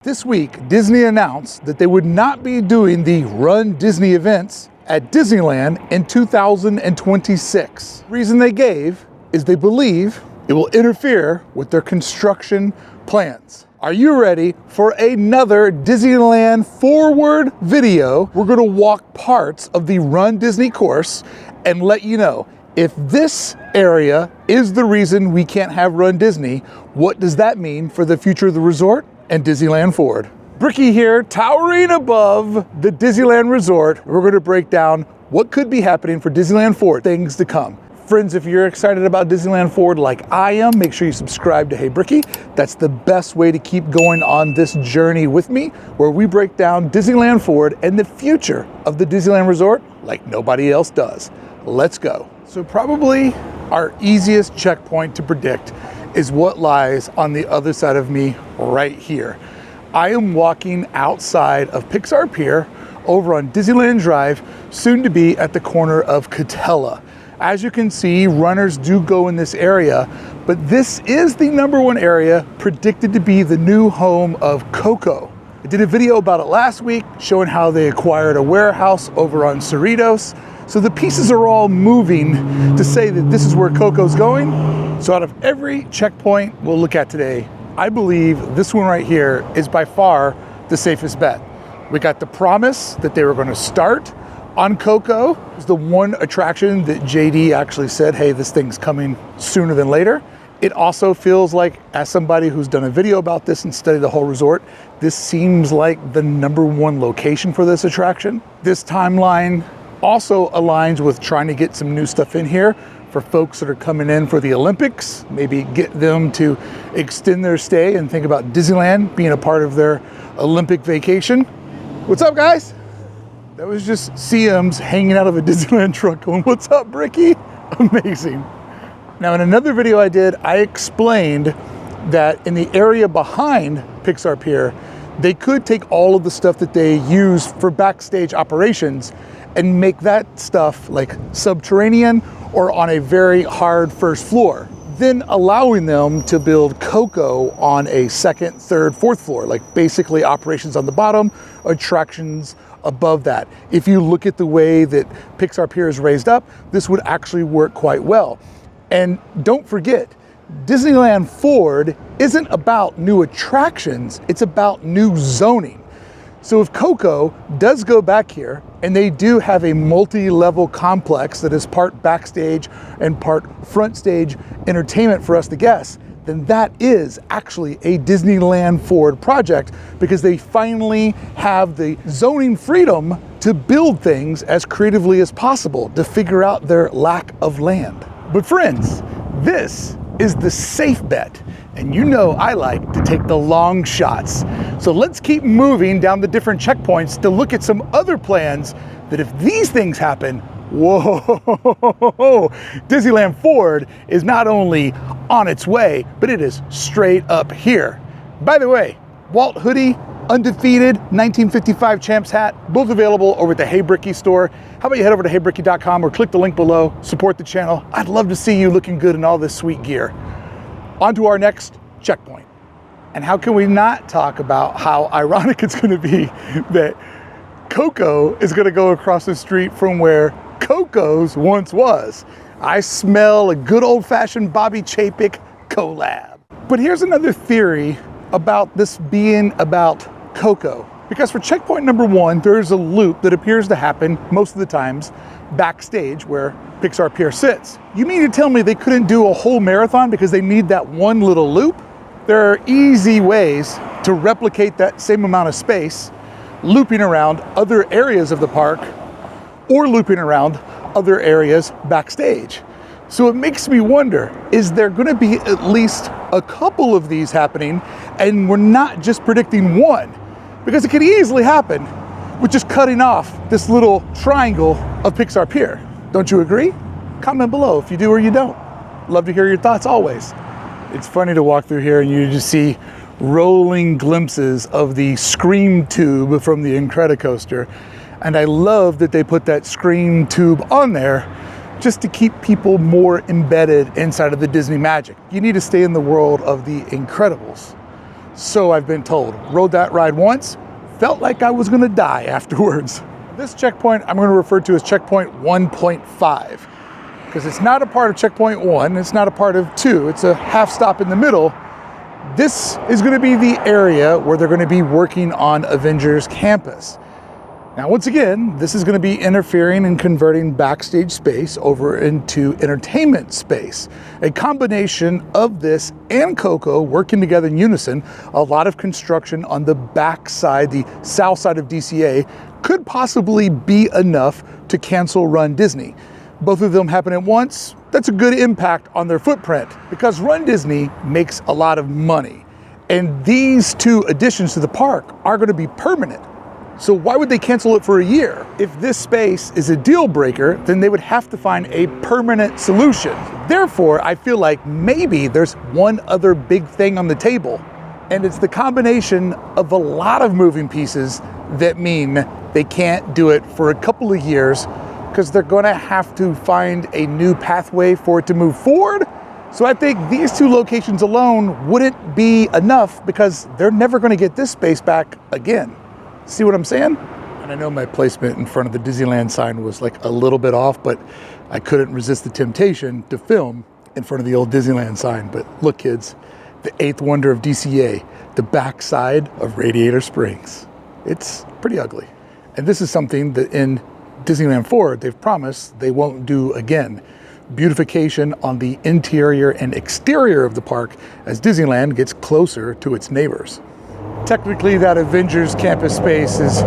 This week, Disney announced that they would not be doing the Run Disney events at Disneyland in 2026. The reason they gave is they believe it will interfere with their construction plans. Are you ready for another Disneyland Forward video? We're gonna walk parts of the Run Disney course and let you know if this area is the reason we can't have Run Disney. What does that mean for the future of the resort and Disneyland Forward? Brickey here, towering above the Disneyland Resort. We're going to break down what could be happening for Disneyland Forward, things to come. Friends, if you're excited about Disneyland Forward like I am, make sure you subscribe to Hey Brickey. That's the best way to keep going on this journey with me, where we break down Disneyland Forward and the future of the Disneyland Resort like nobody else does. Let's go. So probably our easiest checkpoint to predict is what lies on the other side of me right here. I am walking outside of Pixar Pier over on Disneyland Drive, soon to be at the corner of Catella. As you can see, runners do go in this area, but this is the #1 area predicted to be the new home of Coco. I did a video about it last week, showing how they acquired a warehouse over on Cerritos. So the pieces are all moving to say that this is where Coco's going. So out of every checkpoint we'll look at today, I believe this one right here is by far the safest bet. We got the promise that they were going to start on Coco. It was the one attraction that JD actually said, hey, this thing's coming sooner than later. It also feels like, as somebody who's done a video about this and studied the whole resort, this seems like the #1 location for this attraction. This timeline also aligns with trying to get some new stuff in here for folks that are coming in for the Olympics, maybe get them to extend their stay and think about Disneyland being a part of their Olympic vacation. What's up, guys? That was just CM's hanging out of a Disneyland truck going, what's up, Brickey? Amazing. Now, in another video I did, I explained that in the area behind Pixar Pier, they could take all of the stuff that they use for backstage operations and make that stuff like subterranean or on a very hard first floor, then allowing them to build Coco on a second, third, fourth floor, like basically operations on the bottom, attractions above that. If you look at the way that Pixar Pier is raised up, this would actually work quite well. And don't forget, Disneyland Forward isn't about new attractions, it's about new zoning. So if Coco does go back here, and they do have a multi-level complex that is part backstage and part front stage entertainment for us the guests, then that is actually a Disneyland Forward project, because they finally have the zoning freedom to build things as creatively as possible to figure out their lack of land. But friends, this is the safe bet. And you know I like to take the long shots. So let's keep moving down the different checkpoints to look at some other plans that if these things happen, whoa, Disneyland Forward is not only on its way, but it is straight up here. By the way, Walt hoodie, undefeated 1955 champs hat, both available over at the Hey Brickey store. How about you head over to heybrickey.com or click the link below, support the channel. I'd love to see you looking good in all this sweet gear. On to our next checkpoint. And how can we not talk about how ironic it's going to be that Coco is going to go across the street from where Coco's once was. I smell a good old-fashioned Bobby Chapek collab. But here's another theory about this being about Coco. Because for checkpoint #1, there's a loop that appears to happen most of the times backstage where Pixar Pier sits. You mean to tell me they couldn't do a whole marathon because they need that one little loop? There are easy ways to replicate that same amount of space, looping around other areas of the park or looping around other areas backstage. So it makes me wonder, is there going to be at least a couple of these happening and we're not just predicting one? Because it could easily happen with just cutting off this little triangle of Pixar Pier. Don't you agree? Comment below if you do or you don't. Love to hear your thoughts always. It's funny to walk through here and you just see rolling glimpses of the Scream tube from the Incredicoaster. And I love that they put that Scream tube on there just to keep people more embedded inside of the Disney magic. You need to stay in the world of the Incredibles. So I've been told. Rode that ride once, felt like I was gonna die afterwards. This checkpoint I'm gonna refer to as checkpoint 1.5 because it's not a part of checkpoint 1, it's not a part of 2, it's a half stop in the middle. This is gonna be the area where they're gonna be working on Avengers Campus. Now, once again, this is going to be interfering and converting backstage space over into entertainment space. A combination of this and Coco working together in unison, a lot of construction on the back side, the south side of DCA, could possibly be enough to cancel Run Disney. Both of them happen at once, that's a good impact on their footprint because Run Disney makes a lot of money. And these two additions to the park are going to be permanent. So why would they cancel it for a year? If this space is a deal breaker, then they would have to find a permanent solution. Therefore, I feel like maybe there's one other big thing on the table, and it's the combination of a lot of moving pieces that mean they can't do it for a couple of years because they're gonna have to find a new pathway for it to move forward. So I think these two locations alone wouldn't be enough because they're never gonna get this space back again. See what I'm saying? And I know my placement in front of the Disneyland sign was like a little bit off, but I couldn't resist the temptation to film in front of the old Disneyland sign. But look, kids, the eighth wonder of DCA, the backside of Radiator Springs. It's pretty ugly. And this is something that in Disneyland Forward, they've promised they won't do again. Beautification on the interior and exterior of the park as Disneyland gets closer to its neighbors. Technically, that Avengers Campus space is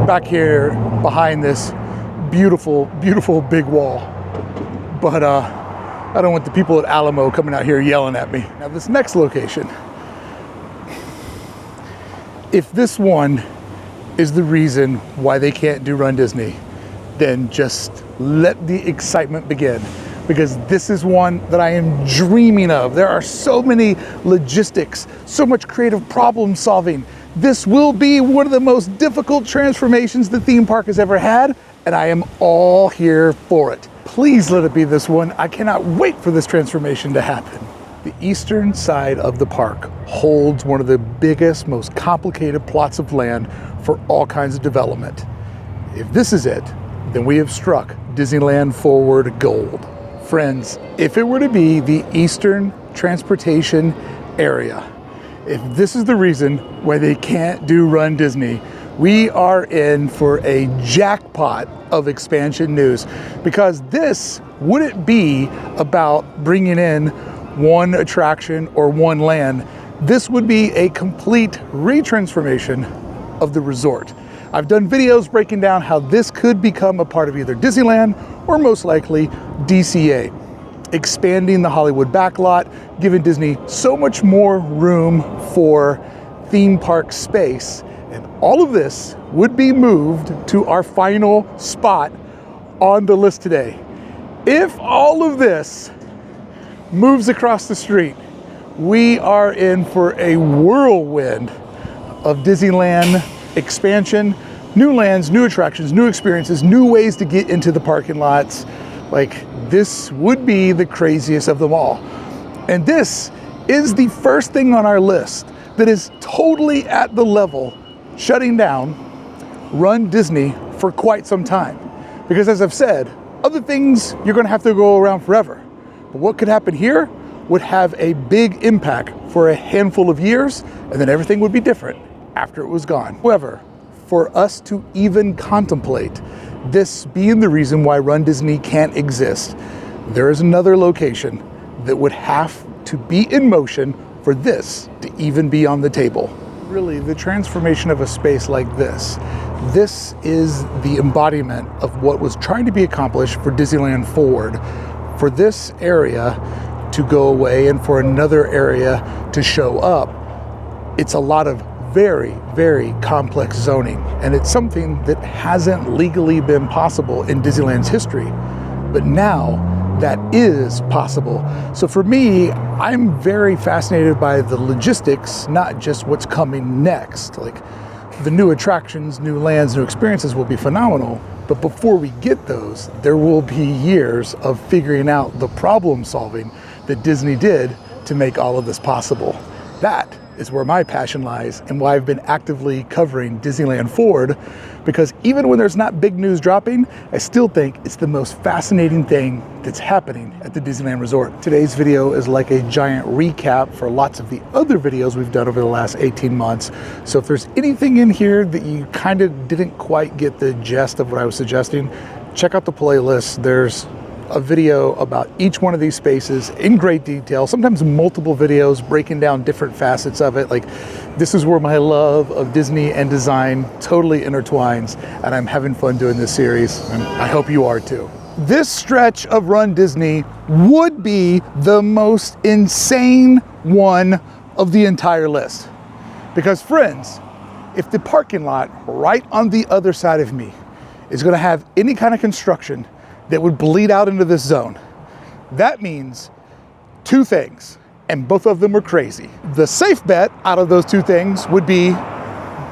back here behind this beautiful, beautiful big wall. But I don't want the people at Alamo coming out here yelling at me. Now this next location, if this one is the reason why they can't do Run Disney, then just let the excitement begin. Because this is one that I am dreaming of. There are so many logistics, so much creative problem solving. This will be one of the most difficult transformations the theme park has ever had, and I am all here for it. Please let it be this one. I cannot wait for this transformation to happen. The eastern side of the park holds one of the biggest, most complicated plots of land for all kinds of development. If this is it, then we have struck Disneyland Forward gold. Friends, if it were to be the Eastern Transportation Area, if this is the reason why they can't do Run Disney, we are in for a jackpot of expansion news because this wouldn't be about bringing in one attraction or one land. This would be a complete retransformation of the resort. I've done videos breaking down how this could become a part of either Disneyland or most likely DCA, expanding the Hollywood backlot, giving Disney so much more room for theme park space. And all of this would be moved to our final spot on the list today. If all of this moves across the street, we are in for a whirlwind of Disneyland expansion, new lands, new attractions, new experiences, new ways to get into the parking lots. Like, this would be the craziest of them all. And this is the first thing on our list that is totally at the level shutting down Run Disney for quite some time. Because as I've said, other things you're gonna have to go around forever. But what could happen here would have a big impact for a handful of years, and then everything would be different after it was gone. However, for us to even contemplate this being the reason why Run Disney can't exist, there is another location that would have to be in motion for this to even be on the table. Really, the transformation of a space like this is the embodiment of what was trying to be accomplished for Disneyland Forward. For this area to go away and for another area to show up, it's a lot of very, very complex zoning. And it's something that hasn't legally been possible in Disneyland's history. But now that is possible. So for me, I'm very fascinated by the logistics, not just what's coming next. Like, the new attractions, new lands, new experiences will be phenomenal. But before we get those, there will be years of figuring out the problem solving that Disney did to make all of this possible. That is where my passion lies and why I've been actively covering Disneyland Forward, because even when there's not big news dropping, I still think it's the most fascinating thing that's happening at the Disneyland Resort. Today's video is like a giant recap for lots of the other videos we've done over the last 18 months. So if there's anything in here that you kind of didn't quite get the gist of what I was suggesting, check out the playlist. There's a video about each one of these spaces in great detail, sometimes multiple videos breaking down different facets of it. Like, this is where my love of Disney and design totally intertwines, and I'm having fun doing this series, and I hope you are too. This stretch of Run Disney would be the most insane one of the entire list. Because friends, if the parking lot right on the other side of me is gonna have any kind of construction that would bleed out into this zone, that means two things, and both of them are crazy. The safe bet out of those two things would be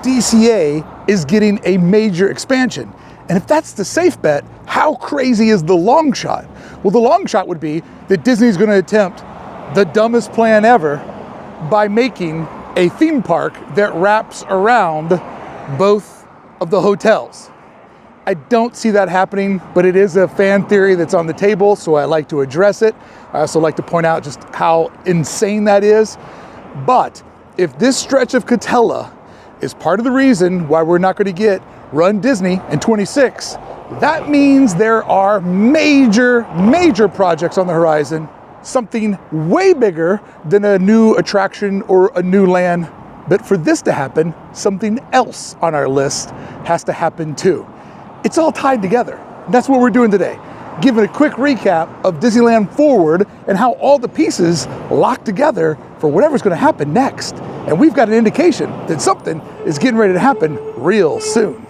DCA is getting a major expansion. And if that's the safe bet, how crazy is the long shot? Well, the long shot would be that Disney's gonna attempt the dumbest plan ever by making a theme park that wraps around both of the hotels. I don't see that happening, but it is a fan theory that's on the table, so I like to address it. I also like to point out just how insane that is. But if this stretch of Catella is part of the reason why we're not going to get Run Disney in 26, that means there are major projects on the horizon, something way bigger than a new attraction or a new land. But for this to happen, something else on our list has to happen too. It's all tied together. That's what we're doing today. Giving a quick recap of Disneyland Forward and how all the pieces lock together for whatever's gonna happen next. And we've got an indication that something is getting ready to happen real soon.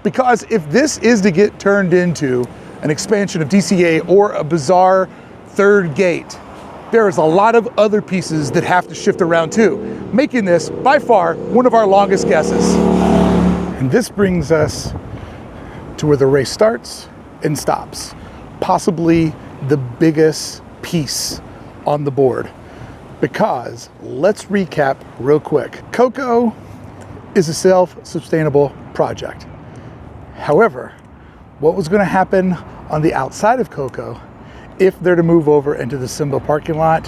Because if this is to get turned into an expansion of DCA or a bizarre third gate, there is a lot of other pieces that have to shift around too, making this by far one of our longest guesses. And this brings us to where the race starts and stops. Possibly the biggest piece on the board. Because let's recap real quick. Coco is a self-sustainable project. However, what was gonna happen on the outside of Coco if they're to move over into the Simba parking lot,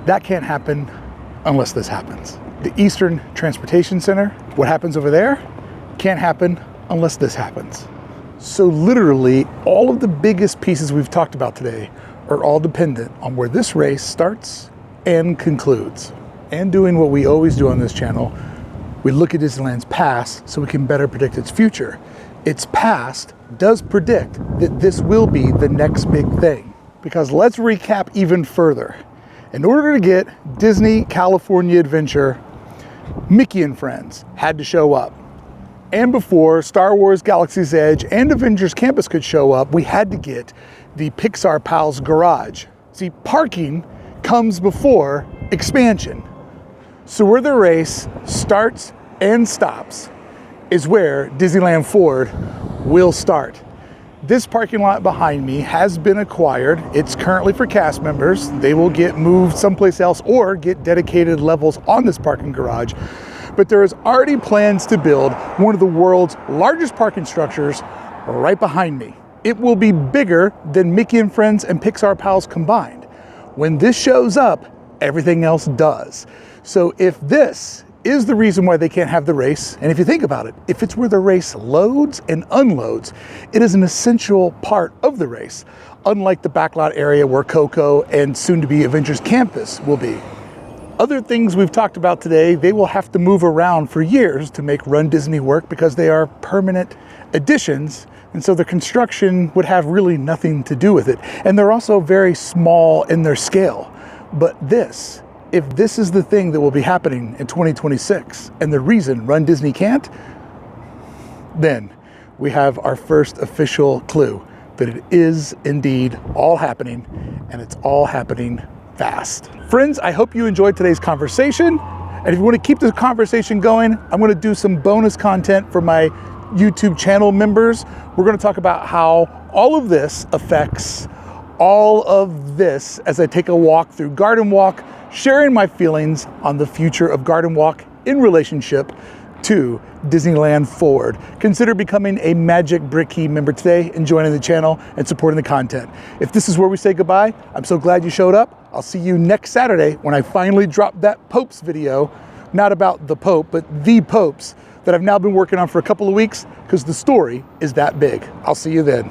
that can't happen unless this happens. The Eastern Transportation Center, what happens over there, can't happen unless this happens. So literally, all of the biggest pieces we've talked about today are all dependent on where this race starts and concludes. And doing what we always do on this channel, we look at Disneyland's past so we can better predict its future. Its past does predict that this will be the next big thing. Because let's recap even further. In order to get Disney California Adventure, Mickey and Friends had to show up. And before Star Wars Galaxy's Edge and Avengers Campus could show up, we had to get the Pixar Pals garage. See, parking comes before expansion. So where the race starts and stops is where Disneyland Forward will start. This parking lot behind me has been acquired. It's currently for cast members. They will get moved someplace else or get dedicated levels on this parking garage. But there is already plans to build one of the world's largest parking structures right behind me. It will be bigger than Mickey and Friends and Pixar Pals combined. When this shows up, everything else does. So if this is the reason why they can't have the race, and if you think about it, if it's where the race loads and unloads, it is an essential part of the race, unlike the backlot area where Coco and soon to be Avengers Campus will be. Other things we've talked about today, they will have to move around for years to make Run Disney work because they are permanent additions, and so the construction would have really nothing to do with it. And they're also very small in their scale. But this, if this is the thing that will be happening in 2026, and the reason Run Disney can't, then we have our first official clue that it is indeed all happening, and it's all happening fast. Friends, I hope you enjoyed today's conversation. And if you want to keep the conversation going, I'm going to do some bonus content for my YouTube channel members. We're going to talk about how all of this affects all of this as I take a walk through Garden Walk, sharing my feelings on the future of Garden Walk in relationship to Disneyland Forward. Consider becoming a Magic Brickey member today and joining the channel and supporting the content. If this is where we say goodbye, I'm so glad you showed up. I'll see you next Saturday when I finally drop that Popes video, not about the Pope, but the Popes that I've now been working on for a couple of weeks because the story is that big. I'll see you then.